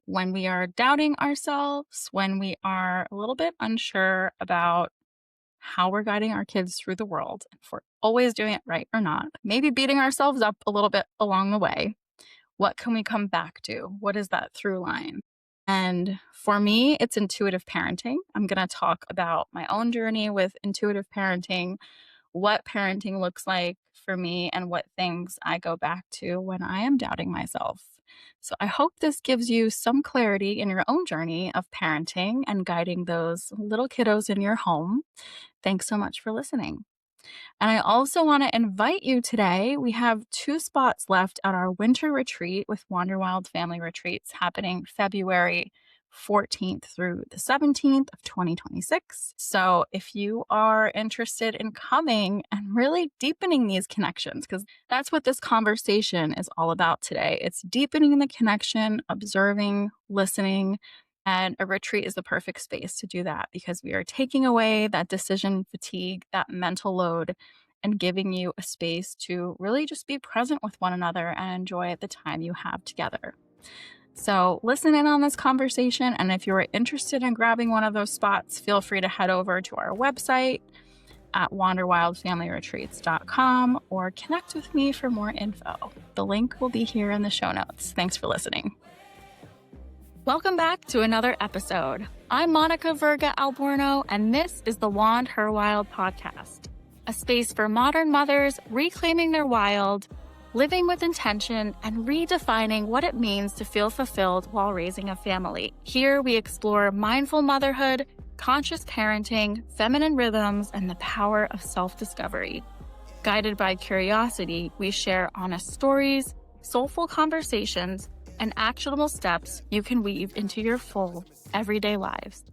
when we are doubting ourselves, when we are a little bit unsure about how we're guiding our kids through the world, if we're always doing it right or not, maybe beating ourselves up a little bit along the way. What can we come back to? What is that through line? And for me, it's intuitive parenting. I'm going to talk about my own journey with intuitive parenting, what parenting looks like for me, and what things I go back to when I am doubting myself. So I hope this gives you some clarity in your own journey of parenting and guiding those little kiddos in your home. Thanks so much for listening. And I also want to invite you today. We have 2 spots left at our winter retreat with WandHERwild Family Retreats happening February 14th through the 17th of 2026. So if you are interested in coming and really deepening these connections, because that's what this conversation is all about today. It's deepening the connection, observing, listening, and a retreat is the perfect space to do that because we are taking away that decision fatigue, that mental load, and giving you a space to really just be present with one another and enjoy the time you have together. So listen in on this conversation. And if you're interested in grabbing one of those spots, feel free to head over to our website at WandHERwildFamilyRetreats.com or connect with me for more info. The link will be here in the show notes. Thanks for listening. Welcome back to another episode. I'm Monica Verga Alborno, and this is the WandHERwild Podcast, a space for modern mothers reclaiming their wild, living with intention, and redefining what it means to feel fulfilled while raising a family. Here we explore mindful motherhood, conscious parenting, feminine rhythms, and the power of self-discovery. Guided by curiosity, we share honest stories, soulful conversations, and actionable steps you can weave into your full everyday lives.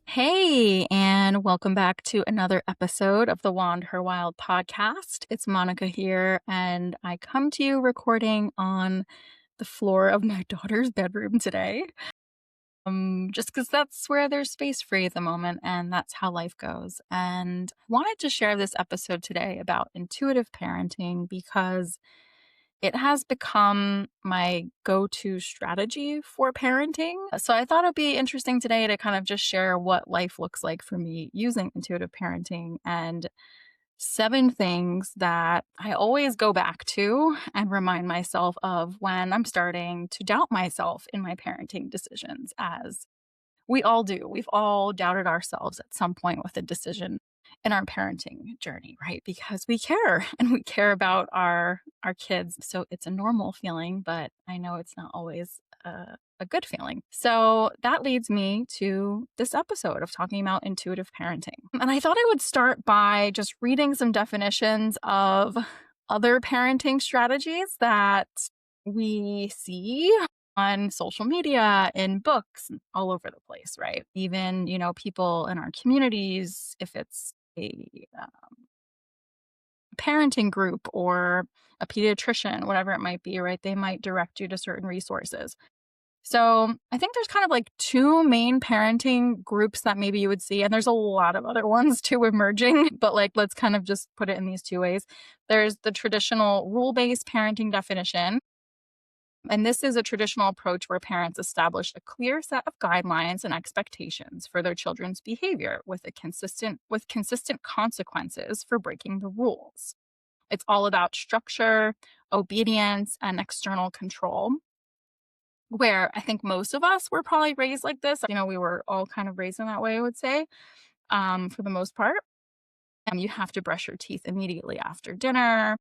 Hey, and welcome back to another episode of the WandHERwild Podcast. It's Monica here, and I come to you recording on the floor of my daughter's bedroom today. Just because that's where there's space free at the moment, and that's how life goes. And I wanted to share this episode today about intuitive parenting because it has become my go-to strategy for parenting. So I thought it'd be interesting today to kind of just share what life looks like for me using intuitive parenting and 7 things that I always go back to and remind myself of when I'm starting to doubt myself in my parenting decisions, as we all do. We've all doubted ourselves at some point with a decision in our parenting journey, right? Because we care and we care about our kids. So it's a normal feeling, but I know it's not always a good feeling. So that leads me to this episode of talking about intuitive parenting. And I thought I would start by just reading some definitions of other parenting strategies that we see on social media, in books, all over the place, right? Even, people in our communities, if it's a parenting group or a pediatrician, whatever it might be, right? They might direct you to certain resources. So I think there's kind of like 2 main parenting groups that maybe you would see. And there's a lot of other ones too emerging, but let's kind of just put it in these 2 ways. There's the traditional rule-based parenting definition. And this is a traditional approach where parents establish a clear set of guidelines and expectations for their children's behavior with consistent consequences for breaking the rules. It's all about structure, obedience, and external control, where I think most of us were probably raised like this. We were all kind of raised in that way, I would say, for the most part. You have to brush your teeth immediately after dinner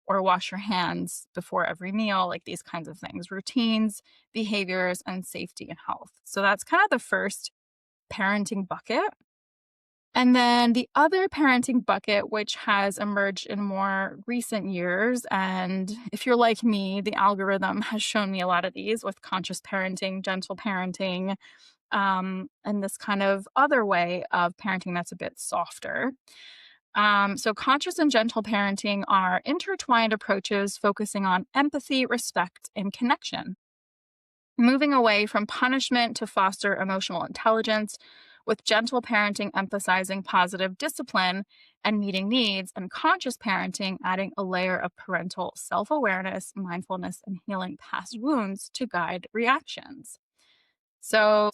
or wash your hands before every meal, like these kinds of things, routines, behaviors, and safety and health. So that's kind of the first parenting bucket. And then the other parenting bucket, which has emerged in more recent years, and if you're like me, the algorithm has shown me a lot of these with conscious parenting, gentle parenting, and this kind of other way of parenting that's a bit softer. So conscious and gentle parenting are intertwined approaches focusing on empathy, respect, and connection. Moving away from punishment to foster emotional intelligence, with gentle parenting emphasizing positive discipline and meeting needs, and conscious parenting adding a layer of parental self-awareness, mindfulness, and healing past wounds to guide reactions. So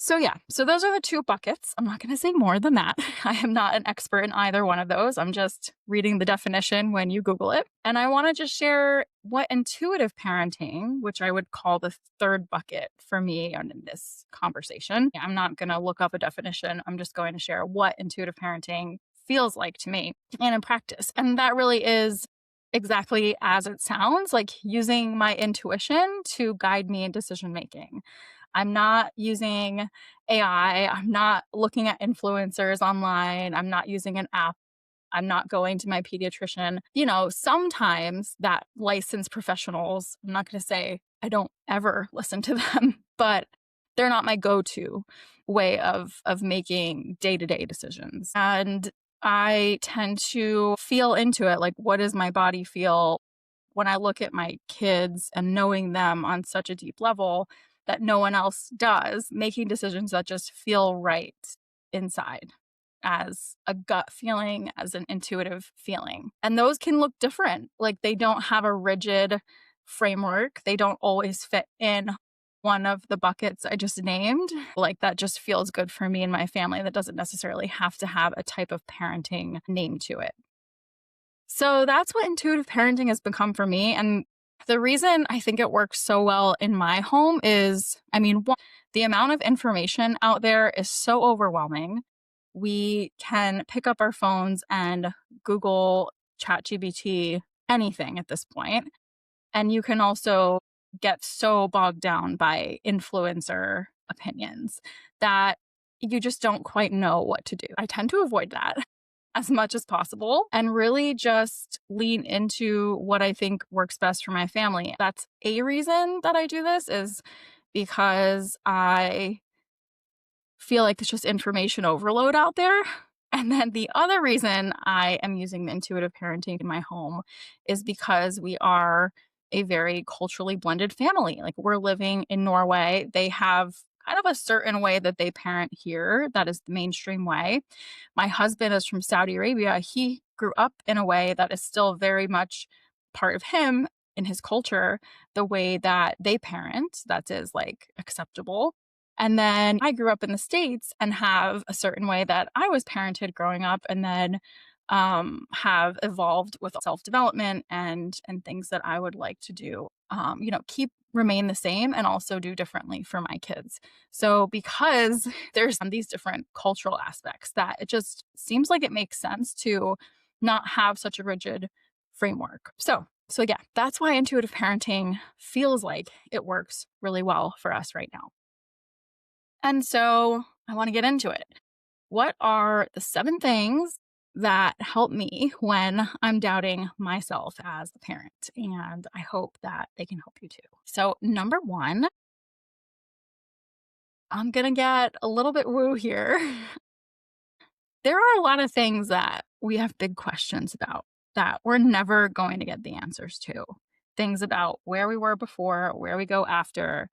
those are the two buckets. I'm not going to say more than that. I am not an expert in either one of those. I'm just reading the definition when you Google it. And I want to just share what intuitive parenting, which I would call the third bucket for me in this conversation. I'm not going to look up a definition. I'm just going to share what intuitive parenting feels like to me and in practice. And that really is exactly as it sounds, like using my intuition to guide me in decision making. I'm not using AI. I'm not looking at influencers online. I'm not using an app. I'm not going to my pediatrician. Sometimes that licensed professionals, I'm not going to say I don't ever listen to them, but they're not my go-to way of making day-to-day decisions. And I tend to feel into it. Like, what does my body feel when I look at my kids and knowing them on such a deep level that no one else does, making decisions that just feel right inside as a gut feeling, as an intuitive feeling. And those can look different. Like, they don't have a rigid framework. They don't always fit in one of the buckets I just named. Like, that just feels good for me and my family. That doesn't necessarily have to have a type of parenting name to it. So that's what intuitive parenting has become for me. And the reason I think it works so well in my home is, one, the amount of information out there is so overwhelming. We can pick up our phones and Google, ChatGPT, anything at this point. And you can also get so bogged down by influencer opinions that you just don't quite know what to do. I tend to avoid that as much as possible and really just lean into what I think works best for my family. That's a reason that I do this, is because I feel like it's just information overload out there. And then the other reason I am using the intuitive parenting in my home is because we are a very culturally blended family. Like, we're living in Norway. They have kind of a certain way that they parent here that is the mainstream way. My husband is from Saudi Arabia. He grew up in a way that is still very much part of him in his culture, the way that they parent, that is like acceptable. And then I grew up in the States and have a certain way that I was parented growing up, and then have evolved with self-development and things that I would like to do, remain the same and also do differently for my kids. So because there's these different cultural aspects, that it just seems like it makes sense to not have such a rigid framework. So yeah, that's why intuitive parenting feels like it works really well for us right now. And so I want to get into it. What are the 7 things that help me when I'm doubting myself as a parent? And I hope that they can help you too. So, number 1, I'm going to get a little bit woo here. There are a lot of things that we have big questions about that we're never going to get the answers to. Things about where we were before, where we go after,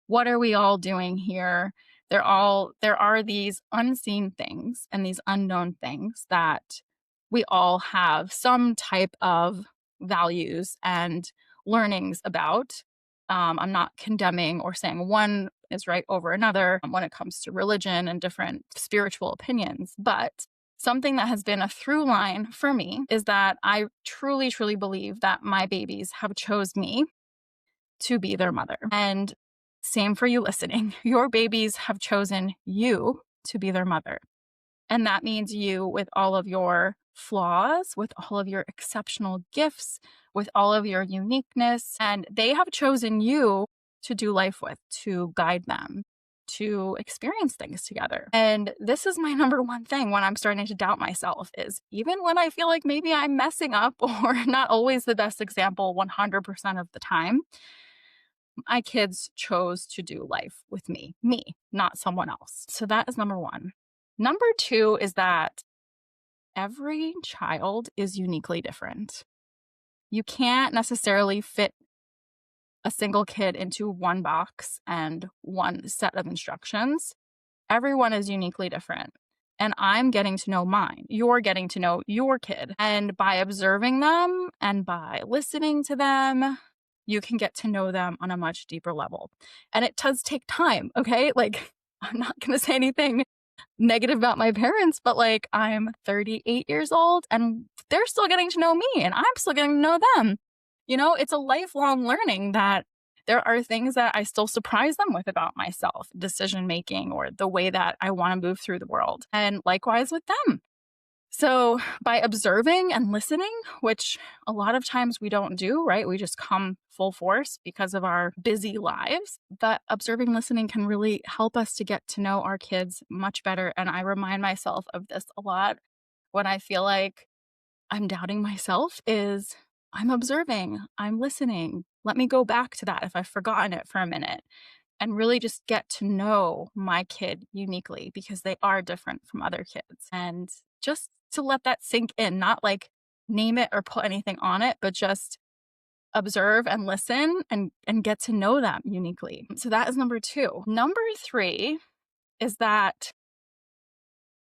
what are we all doing here? There are these unseen things and these unknown things that we all have some type of values and learnings about. I'm not condemning or saying one is right over another when it comes to religion and different spiritual opinions, but something that has been a through line for me is that I truly, truly believe that my babies have chose me to be their mother. And same for you listening. Your babies have chosen you to be their mother. And that means you with all of your flaws, with all of your exceptional gifts, with all of your uniqueness. And they have chosen you to do life with, to guide them, to experience things together. And this is my number one thing when I'm starting to doubt myself, is even when I feel like maybe I'm messing up or not always the best example 100% of the time, my kids chose to do life with me, not someone else. So that is number 1. Number 2 is that every child is uniquely different. You can't necessarily fit a single kid into one box and one set of instructions. Everyone is uniquely different. and I'm getting to know mine. You're getting to know your kid. And by observing them and by listening to them, you can get to know them on a much deeper level. And it does take time, okay? Like, I'm not going to say anything negative about my parents, but like, I'm 38 years old and they're still getting to know me and I'm still getting to know them. It's a lifelong learning that there are things that I still surprise them with about myself, decision making, or the way that I want to move through the world. And likewise with them. So, by observing and listening, which a lot of times we don't do, right? We just come full force because of our busy lives. But observing, listening can really help us to get to know our kids much better. And I remind myself of this a lot when I feel like I'm doubting myself is I'm observing, I'm listening. Let me go back to that if I've forgotten it for a minute and really just get to know my kid uniquely because they are different from other kids. And just to let that sink in, not like name it or put anything on it, but just observe and listen and get to know them uniquely. So that is number 2. Number 3 is that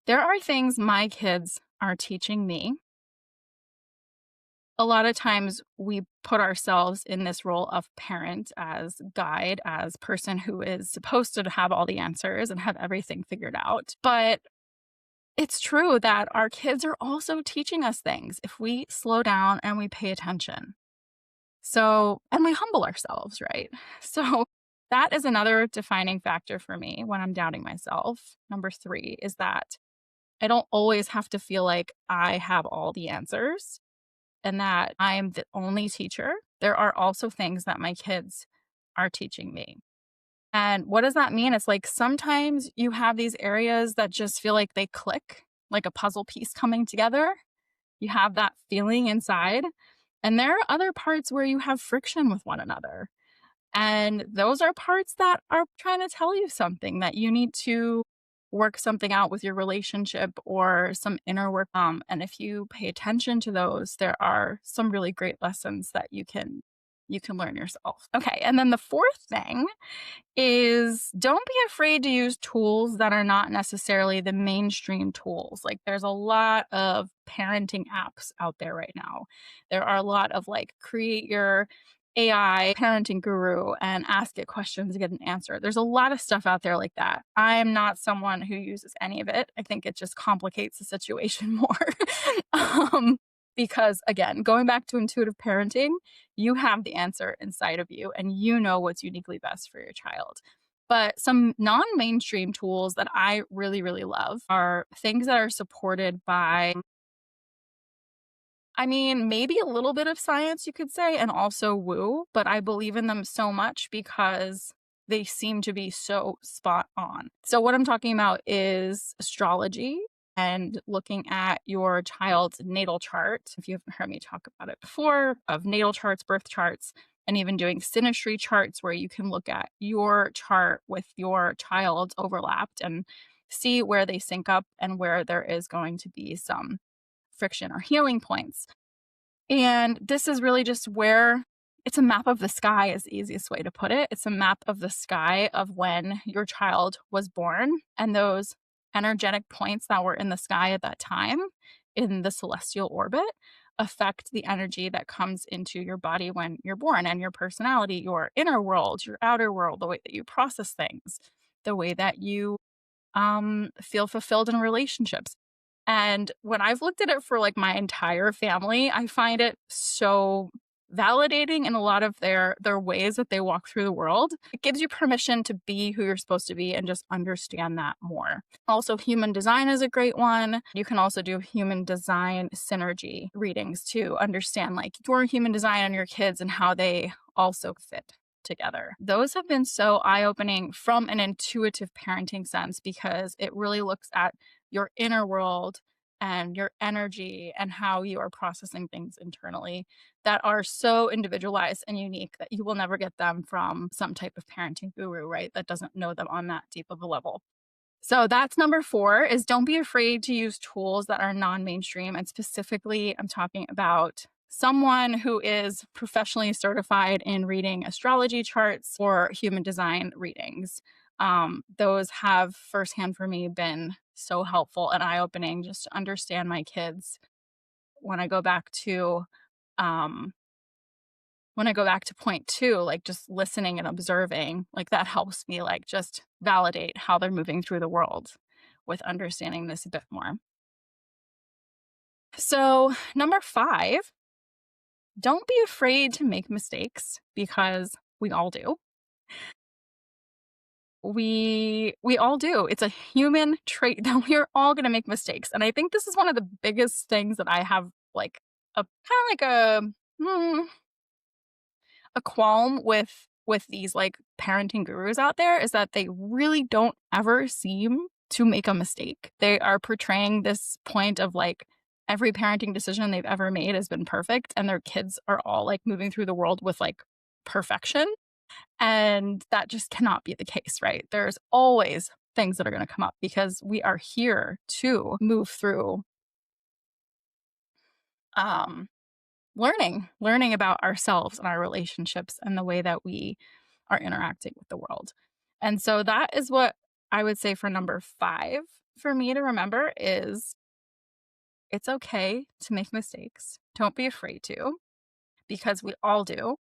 there are things my kids are teaching me. A lot of times we put ourselves in this role of parent, as guide, as person who is supposed to have all the answers and have everything figured out. But it's true that our kids are also teaching us things if we slow down and we pay attention. So, and we humble ourselves, right? So, that is another defining factor for me when I'm doubting myself. Number 3 is that I don't always have to feel like I have all the answers and that I am the only teacher. There are also things that my kids are teaching me. And what does that mean? It's like sometimes you have these areas that just feel like they click, like a puzzle piece coming together. You have that feeling inside. And there are other parts where you have friction with one another. And those are parts that are trying to tell you something that you need to work something out with your relationship or some inner work. And if you pay attention to those, there are some really great lessons that you can learn yourself. Okay. And then the fourth thing is don't be afraid to use tools that are not necessarily the mainstream tools. Like there's a lot of parenting apps out there right now. There are a lot of like create your AI parenting guru and ask it questions to get an answer. There's a lot of stuff out there like that. I am not someone who uses any of it. I think it just complicates the situation more. um, because again, going back to intuitive parenting, you have the answer inside of you and you know what's uniquely best for your child. But some non mainstream tools that I really, really love are things that are supported by, I mean, maybe a little bit of science, you could say, and also woo, but I believe in them so much because they seem to be so spot on. So, what I'm talking about is astrology and looking at your child's natal chart. If you haven't heard me talk about it before, of natal charts, birth charts, and even doing synastry charts where you can look at your chart with your child's overlapped and see where they sync up and where there is going to be some friction or healing points. And this is really just where it's a map of the sky, is the easiest way to put it. It's a map of the sky of when your child was born and those energetic points that were in the sky at that time in the celestial orbit affect the energy that comes into your body when you're born and your personality, your inner world, your outer world, the way that you process things, the way that you feel fulfilled in relationships. And when I've looked at it for like my entire family, I find it so validating in a lot of their ways that they walk through the world. It gives you permission to be who you're supposed to be and just understand that more. Also, human design is a great one. You can also do human design synergy readings to understand like your human design and your kids and how they also fit together. Those have been so eye-opening from an intuitive parenting sense because it really looks at your inner world and your energy and how you are processing things internally that are so individualized and unique that you will never get them from some type of parenting guru, right? That doesn't know them on that deep of a level. So that's number 4 is don't be afraid to use tools that are non-mainstream. And specifically, I'm talking about someone who is professionally certified in reading astrology charts or human design readings. Those have firsthand for me been so helpful and eye opening just to understand my kids when I go back to um, point two, like just listening and observing, like that helps me like just validate how they're moving through the world with understanding this a bit more. So, number 5, don't be afraid to make mistakes because we all do. We all do. It's a human trait that we're all going to make mistakes. And I think this is one of the biggest things that I have like a kind of like a qualm with these like parenting gurus out there is that they really don't ever seem to make a mistake. They are portraying this point of like every parenting decision they've ever made has been perfect and their kids are all like moving through the world with like perfection. And that just cannot be the case, right? There's always things that are going to come up because we are here to move through um learning about ourselves and our relationships and the way that we are interacting with the world. And so that is what I would say for number 5 for me to remember is it's okay to make mistakes. Don't be afraid to because we all do.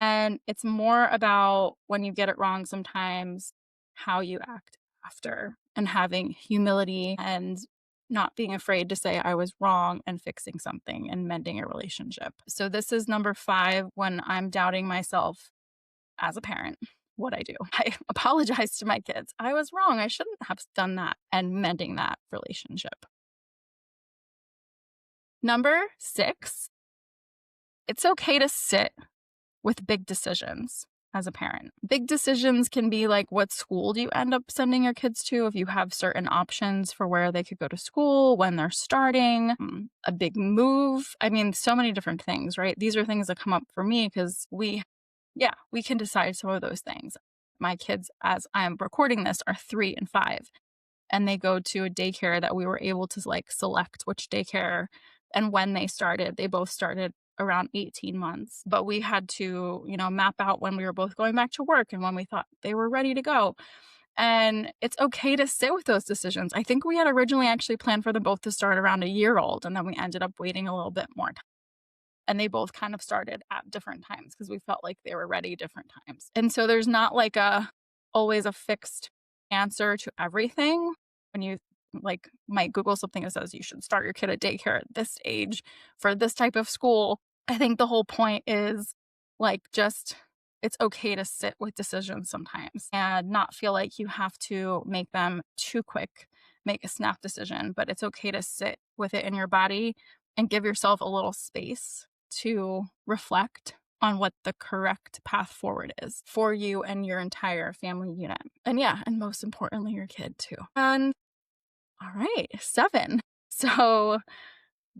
And it's more about when you get it wrong sometimes how you act after and having humility and not being afraid to say I was wrong and fixing something and mending a relationship. So this is number 5 when I'm doubting myself as a parent, what I do. I apologize to my kids. I was wrong. I shouldn't have done that and mending that relationship. Number 6, it's okay to sit with big decisions as a parent. Big decisions can be like what school do you end up sending your kids to if you have certain options for where they could go to school, when they're starting, a big move. I mean, so many different things, right? These are things that come up for me because we can decide some of those things. My kids, as I'm recording this, are 3 and 5 and they go to a daycare that we were able to like select which daycare and when they started. They both started around 18 months, but we had to, map out when we were both going back to work and when we thought they were ready to go. And it's okay to sit with those decisions. I think we had originally actually planned for them both to start around a year old, and then we ended up waiting a little bit more time. And they both kind of started at different times because we felt like they were ready different times. And so there's not like always a fixed answer to everything. When you like might Google something that says you should start your kid at daycare at this age for this type of school, I think the whole point is like just it's okay to sit with decisions sometimes and not feel like you have to make them too quick, make a snap decision, but it's okay to sit with it in your body and give yourself a little space to reflect on what the correct path forward is for you and your entire family unit. And and most importantly, your kid too. And all right, 7. So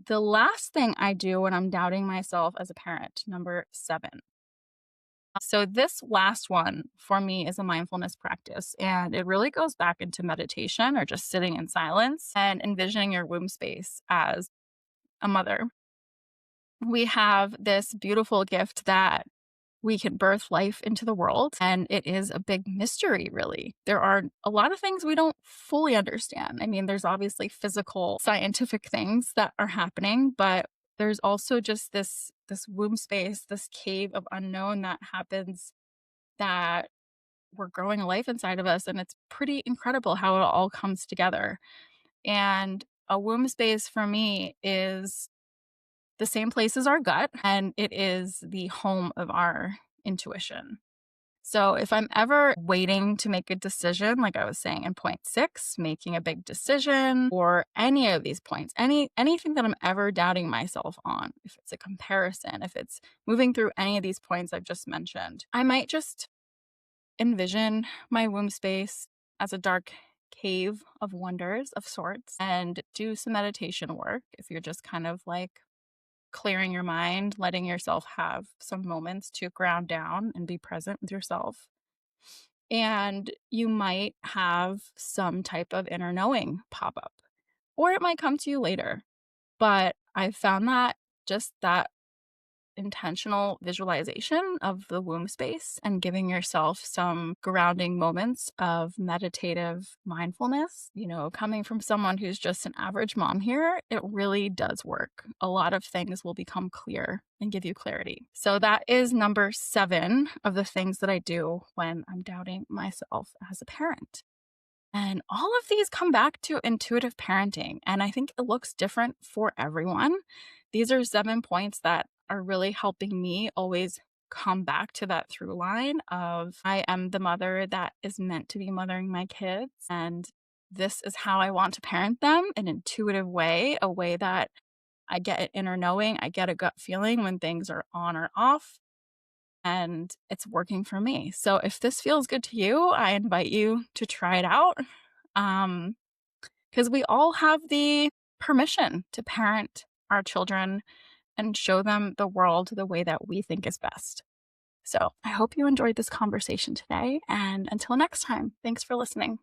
the last thing I do when I'm doubting myself as a parent, number 7. So this last one for me is a mindfulness practice, and it really goes back into meditation or just sitting in silence and envisioning your womb space as a mother. We have this beautiful gift that we can birth life into the world, and it is a big mystery, really. There are a lot of things we don't fully understand. I mean, there's obviously physical, scientific things that are happening, but there's also just this womb space, this cave of unknown that happens that we're growing a life inside of us, and it's pretty incredible how it all comes together. And a womb space for me is the same place as our gut, and it is the home of our intuition. So if I'm ever waiting to make a decision, like I was saying in point 6, making a big decision or any of these points, anything that I'm ever doubting myself on, if it's a comparison, if it's moving through any of these points I've just mentioned, I might just envision my womb space as a dark cave of wonders of sorts and do some meditation work if you're just kind of like clearing your mind, letting yourself have some moments to ground down and be present with yourself. And you might have some type of inner knowing pop up, or it might come to you later. But I've found that just that intentional visualization of the womb space and giving yourself some grounding moments of meditative mindfulness. Coming from someone who's just an average mom here, it really does work. A lot of things will become clear and give you clarity. So that is number 7 of the things that I do when I'm doubting myself as a parent. And all of these come back to intuitive parenting. And I think it looks different for everyone. These are 7 points that are really helping me always come back to that through line of I am the mother that is meant to be mothering my kids. And this is how I want to parent them, an intuitive way, a way that I get an inner knowing, I get a gut feeling when things are on or off, and it's working for me. So if this feels good to you, I invite you to try it out. Because we all have the permission to parent our children and show them the world the way that we think is best. So I hope you enjoyed this conversation today. And until next time, thanks for listening.